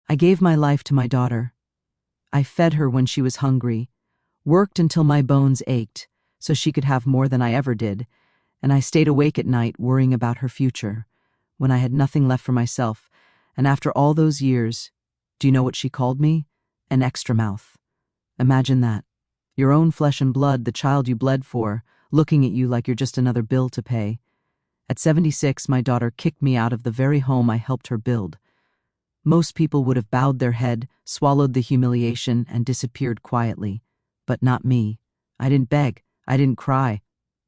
I gave my life to my daughter. I fed her when she was hungry, worked until my bones ached so she could have more than I ever did, and I stayed awake at night worrying about her future when I had nothing left for myself. And after all those years, do you know what she called me? An extra mouth. Imagine that. Your own flesh and blood, the child you bled for, looking at you like you're just another bill to pay. At 76, my daughter kicked me out of the very home I helped her build. Most people would have bowed their head, swallowed the humiliation, and disappeared quietly. But not me. I didn't beg. I didn't cry.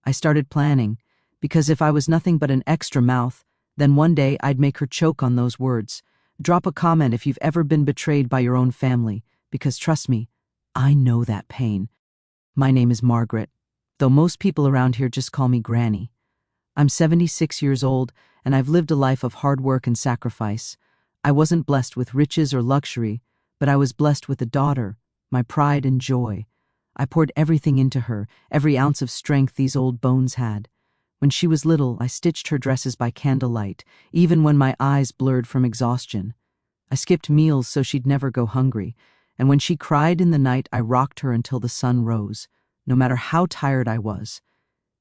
I started planning, because if I was nothing but an extra mouth, then one day I'd make her choke on those words. Drop a comment if you've ever been betrayed by your own family, because trust me, I know that pain. My name is Margaret, though most people around here just call me Granny. I'm 76 years old, and I've lived a life of hard work and sacrifice. I wasn't blessed with riches or luxury, but I was blessed with a daughter, my pride and joy. I poured everything into her, every ounce of strength these old bones had. When she was little, I stitched her dresses by candlelight, even when my eyes blurred from exhaustion. I skipped meals so she'd never go hungry, and when she cried in the night, I rocked her until the sun rose, no matter how tired I was.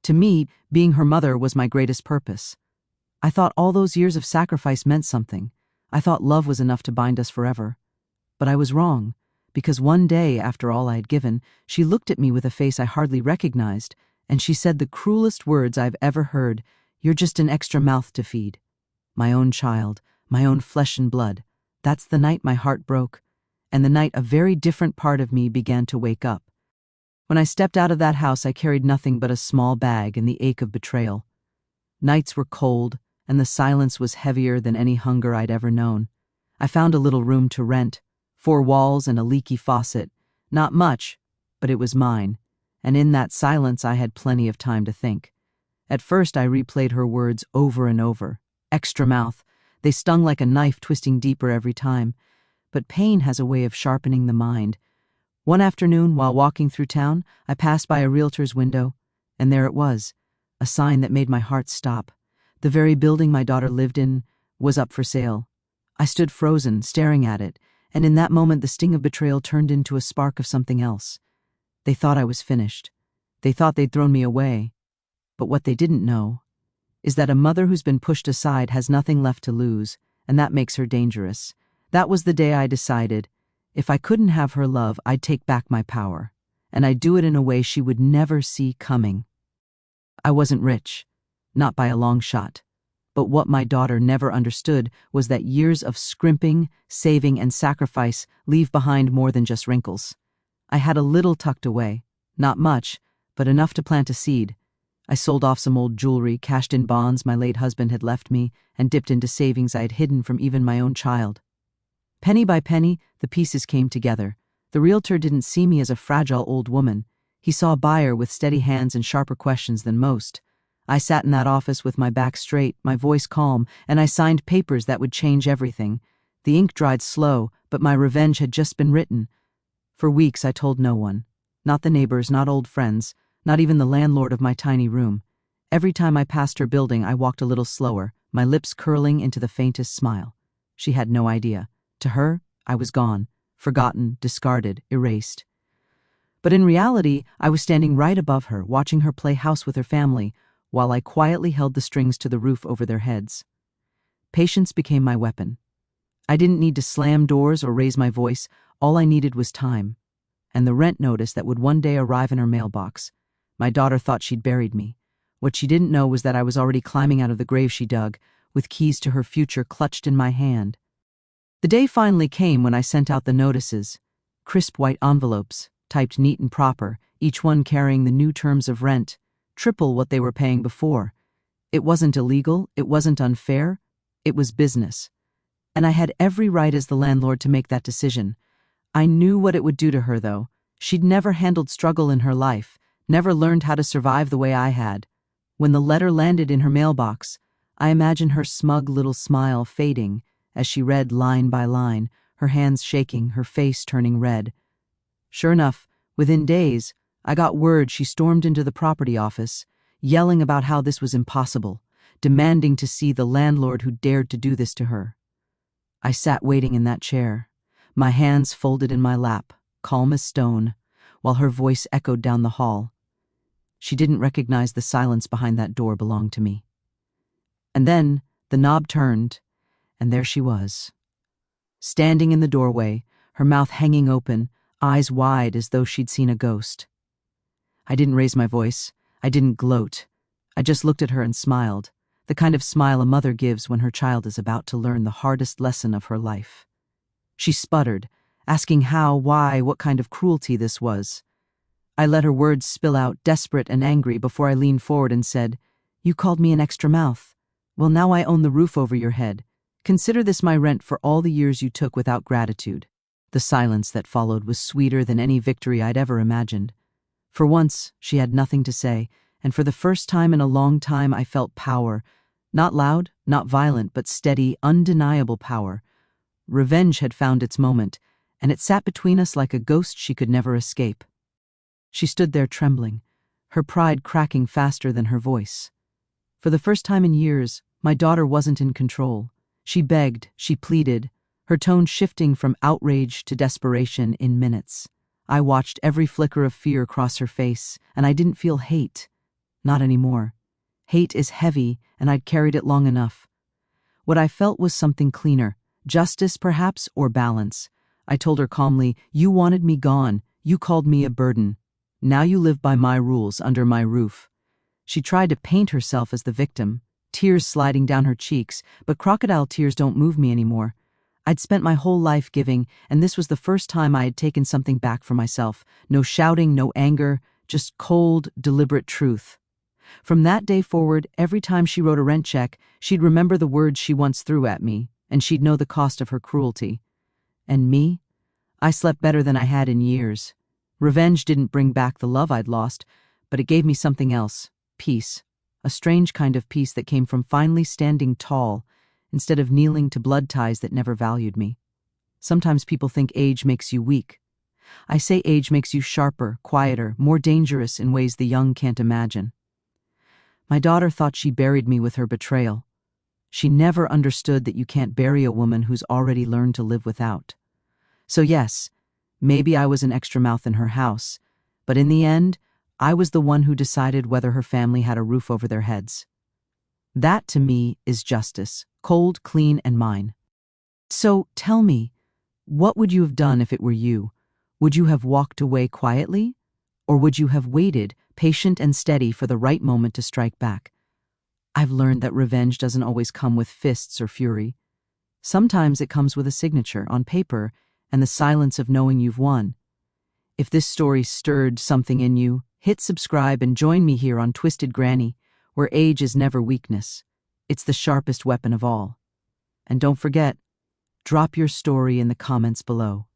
To me, being her mother was my greatest purpose. I thought all those years of sacrifice meant something. I thought love was enough to bind us forever. But I was wrong, because one day, after all I had given, she looked at me with a face I hardly recognized, and she said the cruelest words I've ever heard: "You're just an extra mouth to feed." My own child, my own flesh and blood. That's the night my heart broke, and the night a very different part of me began to wake up. When I stepped out of that house, I carried nothing but a small bag and the ache of betrayal. Nights were cold, and the silence was heavier than any hunger I'd ever known. I found a little room to rent, 4 walls and a leaky faucet. Not much, but it was mine, and in that silence I had plenty of time to think. At first I replayed her words over and over. Extra mouth. They stung like a knife, twisting deeper every time. But pain has a way of sharpening the mind. One afternoon, while walking through town, I passed by a realtor's window, and there it was, a sign that made my heart stop. The very building my daughter lived in was up for sale. I stood frozen, staring at it, and in that moment the sting of betrayal turned into a spark of something else. They thought I was finished. They thought they'd thrown me away. But what they didn't know is that a mother who's been pushed aside has nothing left to lose, and that makes her dangerous. That was the day I decided, if I couldn't have her love, I'd take back my power, and I'd do it in a way she would never see coming. I wasn't rich. Not by a long shot. But what my daughter never understood was that years of scrimping, saving, and sacrifice leave behind more than just wrinkles. I had a little tucked away. Not much, but enough to plant a seed. I sold off some old jewelry, cashed in bonds my late husband had left me, and dipped into savings I had hidden from even my own child. Penny by penny, the pieces came together. The realtor didn't see me as a fragile old woman. He saw a buyer with steady hands and sharper questions than most. I sat in that office with my back straight, my voice calm, and I signed papers that would change everything. The ink dried slow, but my revenge had just been written. For weeks I told no one. Not the neighbors, not old friends, not even the landlord of my tiny room. Every time I passed her building, I walked a little slower, my lips curling into the faintest smile. She had no idea. To her, I was gone, forgotten, discarded, erased. But in reality, I was standing right above her, watching her play house with her family, while I quietly held the strings to the roof over their heads. Patience became my weapon. I didn't need to slam doors or raise my voice. All I needed was time, and the rent notice that would one day arrive in her mailbox. My daughter thought she'd buried me. What she didn't know was that I was already climbing out of the grave she dug, with keys to her future clutched in my hand. The day finally came when I sent out the notices. Crisp white envelopes, typed neat and proper, each one carrying the new terms of rent, triple what they were paying before. It wasn't illegal, it wasn't unfair, it was business. And I had every right as the landlord to make that decision. I knew what it would do to her, though. She'd never handled struggle in her life, never learned how to survive the way I had. When the letter landed in her mailbox, I imagined her smug little smile fading as she read line by line, her hands shaking, her face turning red. Sure enough, within days, I got word she stormed into the property office, yelling about how this was impossible, demanding to see the landlord who dared to do this to her. I sat waiting in that chair, my hands folded in my lap, calm as stone, while her voice echoed down the hall. She didn't recognize the silence behind that door belonged to me. And then the knob turned, and there she was, standing in the doorway, her mouth hanging open, eyes wide as though she'd seen a ghost. I didn't raise my voice. I didn't gloat. I just looked at her and smiled, the kind of smile a mother gives when her child is about to learn the hardest lesson of her life. She sputtered, asking how, why, what kind of cruelty this was. I let her words spill out, desperate and angry, before I leaned forward and said, "You called me an extra mouth. Well, now I own the roof over your head. Consider this my rent for all the years you took without gratitude." The silence that followed was sweeter than any victory I'd ever imagined. For once, she had nothing to say, and for the first time in a long time I felt power. Not loud, not violent, but steady, undeniable power. Revenge had found its moment, and it sat between us like a ghost she could never escape. She stood there trembling, her pride cracking faster than her voice. For the first time in years, my daughter wasn't in control. She begged, she pleaded, her tone shifting from outrage to desperation in minutes. I watched every flicker of fear cross her face, and I didn't feel hate. Not anymore. Hate is heavy, and I'd carried it long enough. What I felt was something cleaner, justice perhaps, or balance. I told her calmly, "You wanted me gone. You called me a burden. Now you live by my rules, under my roof." She tried to paint herself as the victim, tears sliding down her cheeks, but crocodile tears don't move me anymore. I'd spent my whole life giving, and this was the first time I had taken something back for myself. No shouting, no anger, just cold, deliberate truth. From that day forward, every time she wrote a rent check, she'd remember the words she once threw at me, and she'd know the cost of her cruelty. And me? I slept better than I had in years. Revenge didn't bring back the love I'd lost, but it gave me something else, peace. A strange kind of peace that came from finally standing tall, instead of kneeling to blood ties that never valued me. Sometimes people think age makes you weak. I say age makes you sharper, quieter, more dangerous in ways the young can't imagine. My daughter thought she buried me with her betrayal. She never understood that you can't bury a woman who's already learned to live without. So yes, maybe I was an extra mouth in her house, but in the end, I was the one who decided whether her family had a roof over their heads. That, to me, is justice, cold, clean, and mine. So tell me, what would you have done if it were you? Would you have walked away quietly? Or would you have waited, patient and steady, for the right moment to strike back? I've learned that revenge doesn't always come with fists or fury. Sometimes it comes with a signature on paper and the silence of knowing you've won. If this story stirred something in you, hit subscribe and join me here on Twisted Granny, where age is never weakness. It's the sharpest weapon of all. And don't forget, drop your story in the comments below.